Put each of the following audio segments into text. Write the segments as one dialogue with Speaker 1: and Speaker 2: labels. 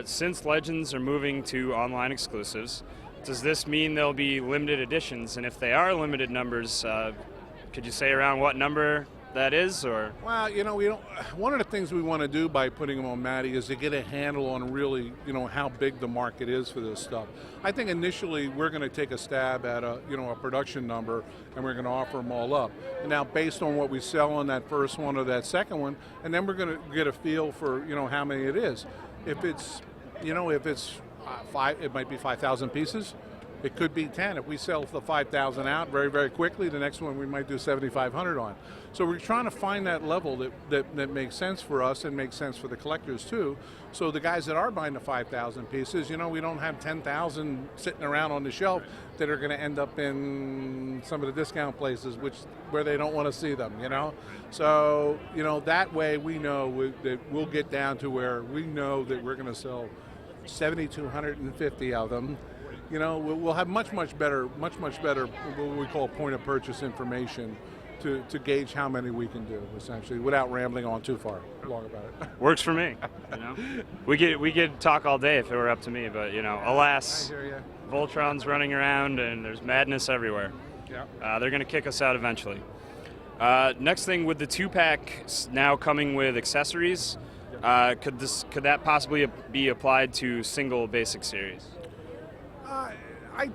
Speaker 1: Since Legends are moving to online exclusives, does this mean there'll be limited editions? And if they are limited numbers, could you say around what number that is? Or
Speaker 2: Well, we don't. One of the things we want to do by putting them on Matty is to get a handle on really, how big the market is for this stuff. I think initially we're going to take a stab at a production number, and we're going to offer them all up. And now, based on what we sell on that first one or that second one, and then we're going to get a feel for how many it is. If it's five, it might be 5,000 pieces. It could be 10. If we sell the 5,000 out very, very quickly, the next one we might do 7,500 on. So we're trying to find that level that makes sense for us and makes sense for the collectors too. So the guys that are buying the 5,000 pieces, we don't have 10,000 sitting around on the shelf that are going to end up in some of the discount places, where they don't want to see them. So that way we know that we'll get down to where we know that we're going to sell 7,250 of them. We'll have much better what we call point of purchase information to gauge how many we can do, essentially, without rambling on too far long about it.
Speaker 1: Works for me. We could talk all day if it were up to me, but alas, Voltron's running around and there's madness everywhere.
Speaker 2: Yeah.
Speaker 1: They're going to kick us out eventually. Next thing, with the 2-pack now coming with accessories, could that possibly be applied to single basic series?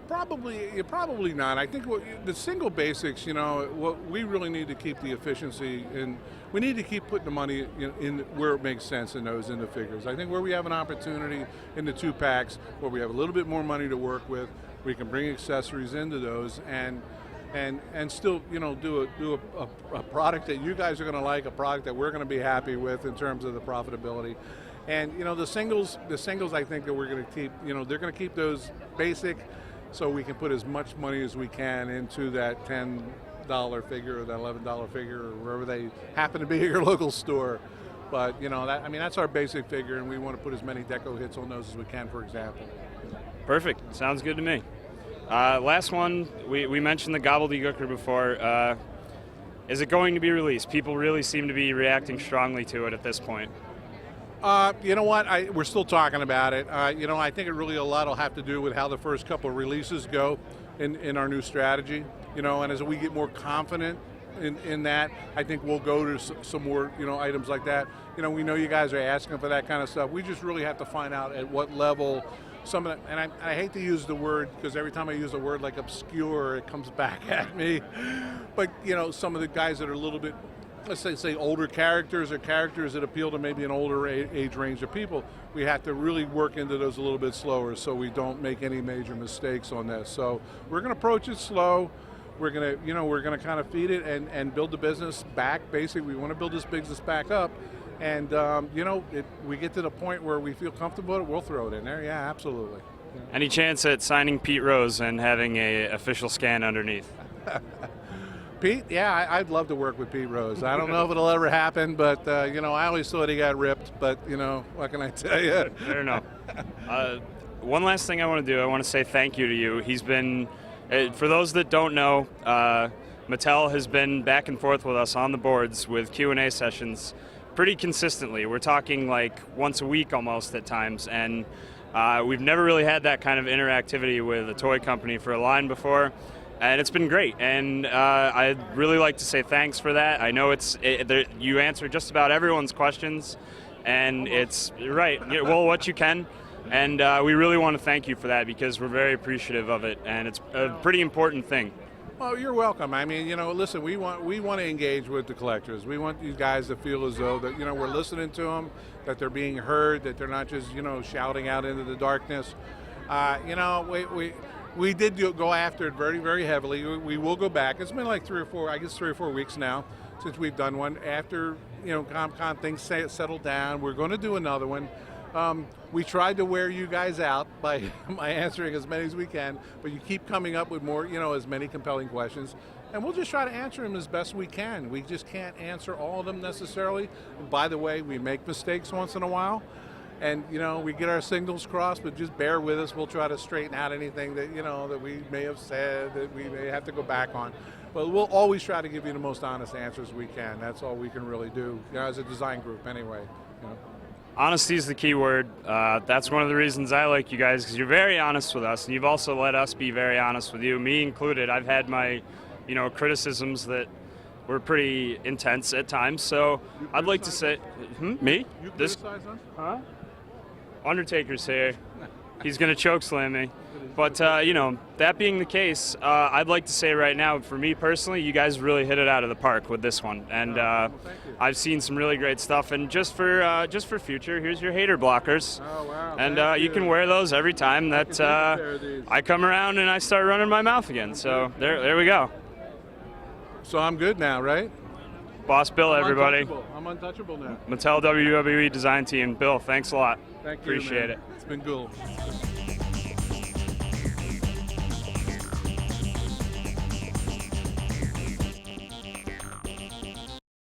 Speaker 2: Probably not. I think the single basics, what we really need to keep the efficiency, and we need to keep putting the money in where it makes sense in the figures. I think where we have an opportunity in the 2-packs, where we have a little bit more money to work with, we can bring accessories into those and still, do a product that you guys are going to like, a product that we're going to be happy with in terms of the profitability. And the singles I think that we're going to keep, they're going to keep those basic, so we can put as much money as we can into that $10 figure or that $11 figure or wherever they happen to be at your local store. But that's our basic figure, and we want to put as many deco hits on those as we can, for example.
Speaker 1: Perfect. Sounds good to me. Last one, we mentioned the gobbledygooker before. Is it going to be released? People really seem to be reacting strongly to it at this point.
Speaker 2: You know what? We're still talking about it. I think a lot will have to do with how the first couple of releases go in our new strategy. And as we get more confident in that, I think we'll go to some more, items like that. We know you guys are asking for that kind of stuff. We just really have to find out at what level some of the, and I hate to use the word, because every time I use the word like obscure, it comes back at me. But, some of the guys that are a little bit, let's say older characters, or characters that appeal to maybe an older age range of people, we have to really work into those a little bit slower so we don't make any major mistakes on this. So we're going to approach it slow. We're going to kind of feed it and build the business back. Basically, we want to build this business back up. And, we get to the point where we feel comfortable, we'll throw it in there. Yeah, absolutely. Yeah.
Speaker 1: Any chance at signing Pete Rose and having a official scan underneath?
Speaker 2: Pete? Yeah, I'd love to work with Pete Rose. I don't know if it'll ever happen, but, I always thought he got ripped, but, what can I tell you?
Speaker 1: Fair enough. One last thing I want to do, I want to say thank you to you. He's been, for those that don't know, Mattel has been back and forth with us on the boards with Q&A sessions pretty consistently. We're talking like once a week almost at times, and we've never really had that kind of interactivity with a toy company for a line before. And it's been great, and I'd really like to say thanks for that. I know you answer just about everyone's questions, and it's right, what you can, and we really want to thank you for that, because we're very appreciative of it, and it's a pretty important thing.
Speaker 2: Well, you're welcome. I mean, listen, we want to engage with the collectors. We want you guys to feel as though that, we're listening to them, that they're being heard, that they're not just, shouting out into the darkness. We did go after it very, very heavily. We will go back. It's been like 3 or 4 weeks now since we've done one. After, Comic-Con things settle down, we're going to do another one. We tried to wear you guys out by answering as many as we can, but you keep coming up with more, as many compelling questions. And we'll just try to answer them as best we can. We just can't answer all of them necessarily. And by the way, we make mistakes once in a while. and we get our signals crossed, but just bear with us. We'll try to straighten out anything that that we may have said that we may have to go back on. But we'll always try to give you the most honest answers we can. That's all we can really do, as a design group anyway.
Speaker 1: Honesty is the key word. That's one of the reasons I like you guys, because you're very honest with us, and you've also let us be very honest with you, me included. I've had my, criticisms that were pretty intense at times. So I'd like to say, me?
Speaker 2: You criticize us?
Speaker 1: Huh? Undertaker's here. He's gonna choke slam me. But that being the case, I'd like to say right now, for me personally, you guys really hit it out of the park with this one, and
Speaker 2: well, thank you.
Speaker 1: I've seen some really great stuff. And just for future, here's your hater blockers,
Speaker 2: Oh wow!
Speaker 1: and
Speaker 2: thank
Speaker 1: you can wear those every time that
Speaker 2: take a pair of these.
Speaker 1: I come around and I start running my mouth again. So there we go.
Speaker 2: So I'm good now, right?
Speaker 1: Boss Bill, everybody.
Speaker 2: I'm untouchable now.
Speaker 1: Mattel WWE design team. Bill, thanks a lot.
Speaker 2: Thank you.
Speaker 1: Appreciate
Speaker 2: man.
Speaker 1: it.
Speaker 2: It's been cool.